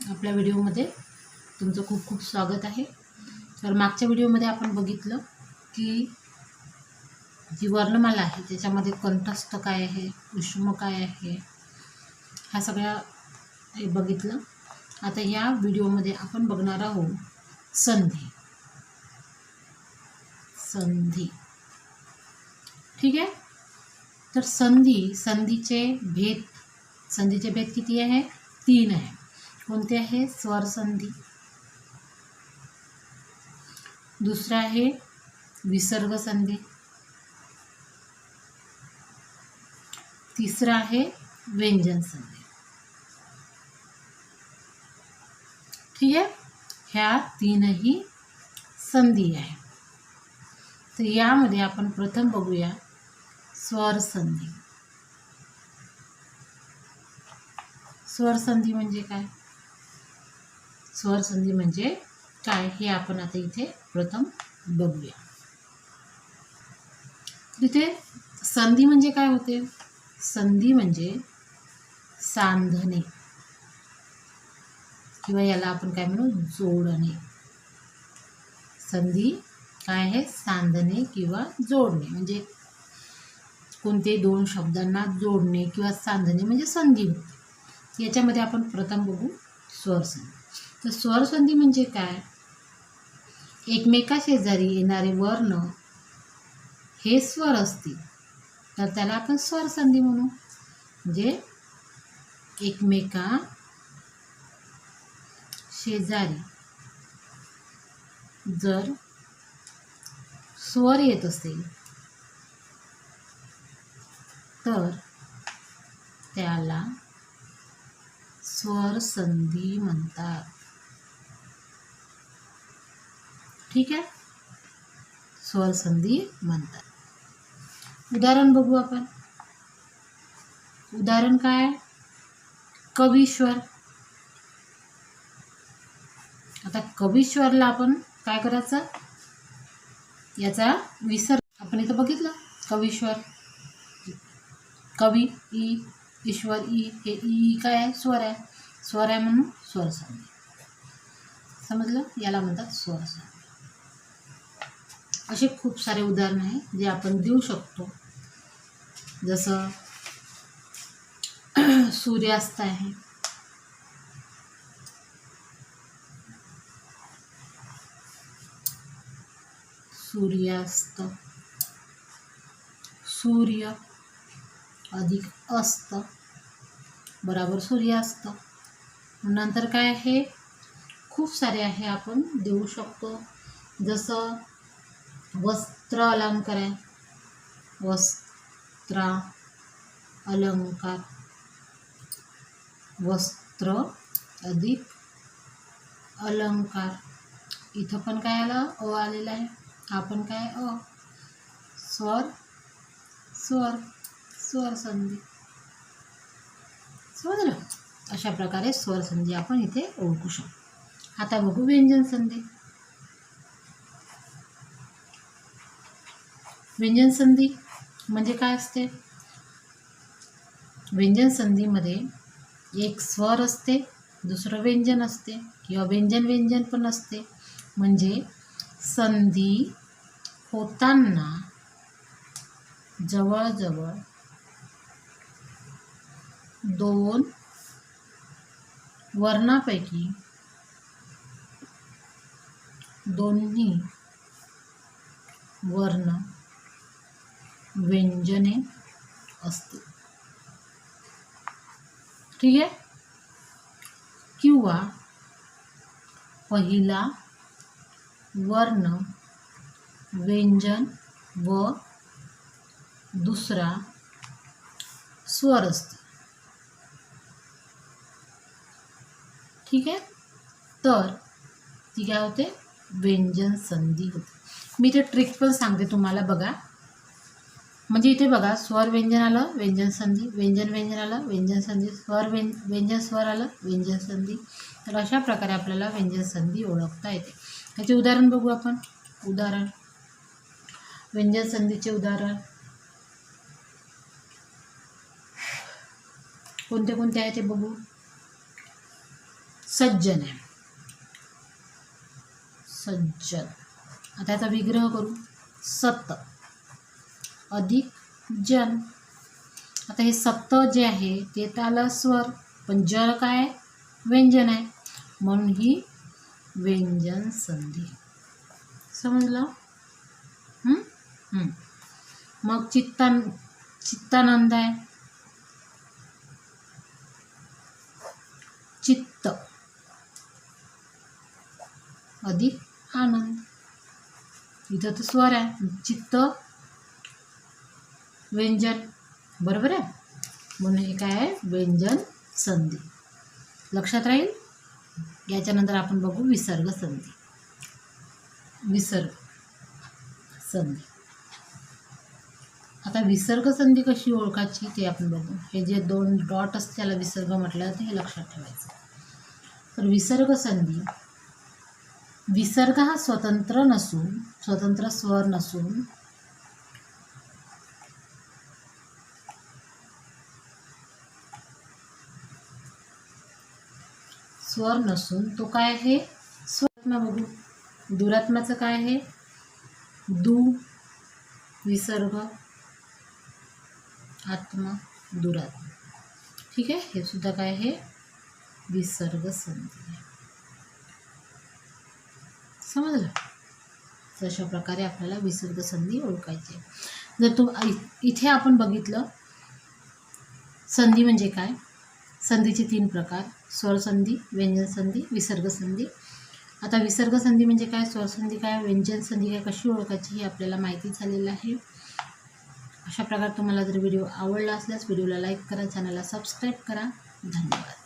आपल्या व्हिडिओमध्ये तुमचं खूप खूप स्वागत आहे. तर मागच्या व्हिडिओमध्ये आपण बघितलं की जी वर्णमाला आहे त्याच्यामध्ये कंठस्थ काय आहे, उष्म काय आहे, ह्या सगळ्या बघितलं. आता या व्हिडिओमध्ये आपण बघणार आहोत संधी. संधी ठीक आहे. तर संधीचे भेद किती आहे? 3 आहे. कोणते आहे? स्वर संधी, दुसरा आहे विसर्ग संधी, तिसरा आहे व्यंजन संधी. ठीक आहे. ह्या 3ही संधी आहे. तर यामध्ये आपण प्रथम बघूया स्वर संधी. स्वर संधी म्हणजे काय? स्वर संधी म्हणजे काय हे आपण आता इथे प्रथम बघूया. इथे संधी म्हणजे काय होते? संधी म्हणजे सांधणे किंवा याला आपण काय म्हणू, जोडणे. संधी काय आहे? सांधणे किंवा जोडणे. म्हणजे कोणते दोन शब्दांना जोडणे किंवा सांधणे म्हणजे संधी होते. याच्यामध्ये आपण प्रथम बघू स्वर संधी. तर स्वर संधी म्हणजे काय? एकमेकाशेजारी येणारे वर्ण हे स्वर असतील तर त्याला आपण स्वर संधी म्हणू. म्हणजे एकमेका शेजारी जर स्वर येत असेल तर त्याला स्वर संधी म्हणतात. ठीक आहे. स्वर संधी म्हणतात. उदाहरण बघू आपण. उदाहरण काय? कवीश्वर. आता कवीश्वरला आपण काय करायचं? याचा विसर्ग आपण इथं बघितलं. कवीश्वर, कवी ई, ईश्वर ई. हे ई काय आहे? स्वर आहे. स्वर आहे म्हणून स्वर संधी. समजलं? याला म्हणतात स्वर संधी. असे खूप सारे उदाहरण आहे जे आपण देऊ शकतो. जसं सूर्यास्त आहे. सूर्यास्त, सूर्य अधिक अस्त बराबर सूर्यास्त. नंतर काय आहे? खूप सारे आहे आपण देऊ शकतो. जसं वस्त्र अलंकार आहे. वस्त्र अलंकार, वस्त्र अधिक अलंकार. इथं पण काय आलं? अ आलेला आहे. हा पण काय? अ. स्वर स्वर स्वर संधी. समजलं? अशा प्रकारे स्वर संधी आपण इथे ओळखू शकतो. आता बघू व्यंजन संधी. व्यंजन संधी म्हणजे काय असते? व्यंजन संधीमध्ये एक स्वर असते, दुसरं व्यंजन असते किंवा व्यंजन पण असते. म्हणजे संधी होताना जवळजवळ 2 वर्णापैकी दोन्ही वर्ण व्यंजने असतील. ठीक आहे. किंवा पहिला वर्ण व्यंजन व दुसरा स्वर असते. ठीक आहे. तर ती काय होते? व्यंजन संधी होते. मी ते ट्रिक पण सांगते तुम्हाला, बघा. म्हणजे इथे बघा, स्वर व्यंजन आलं व्यंजन संधी, व्यंजन आलं व्यंजन संधी, स्वर व्यंजन स्वर आलं व्यंजन संधी. तर अशा प्रकारे आपल्याला व्यंजन संधी ओळखता येते. त्याचे उदाहरण बघू आपण. उदाहरण व्यंजन संधीचे उदाहरण कोणते कोणते आहे ते बघू. सज्जन आहे, सज्जन. आता याचा विग्रह करू. सत अधिक जन. आता हे सत्त जे आहे ते तर आलं स्वर, पण जन काय आहे? व्यंजन आहे, म्हणून ही व्यंजन संधी. समजलं? मग चित्तानंद आहे. चित्त अधिक आनंद. इथं तर स्वर आहे, चित्त व्यंजन, बरोबर आहे, म्हणून हे काय आहे? व्यंजन संधी. लक्षात राहील. याच्यानंतर आपण बघू विसर्ग संधी. विसर्ग संधी. आता विसर्ग संधी कशी ओळखायची ते आपण बघू. हे जे 2 डॉट असते त्याला विसर्ग म्हटलं जाते, हे लक्षात ठेवायचं. तर विसर्ग संधी, विसर्ग हा स्वतंत्र स्वर नसून तो काय आहे? स्वरात्मा. बघू दुरात्माचं काय आहे? दु विसर्ग आत्मा दुरात्मा. ठीक आहे, हे सुद्धा काय आहे? विसर्ग संधी. समजलं? तशा प्रकारे आपल्याला विसर्ग संधी ओळखायची आहे. जर इथे आपण बघितलं संधी म्हणजे काय, संधीचे 3 प्रकार: स्वर संधी, व्यंजन संधी, विसर्ग संधी. आता विसर्ग संधी म्हणजे काय, स्वर संधी काय, व्यंजन संधी काय, कशी ओळखायची हे आपल्याला माहिती झालेलं आहे. अशा प्रकारे तुम्हाला जर व्हिडिओ आवडला असल्यास व्हिडिओला लाईक करा, चॅनलला सबस्क्राईब करा. धन्यवाद.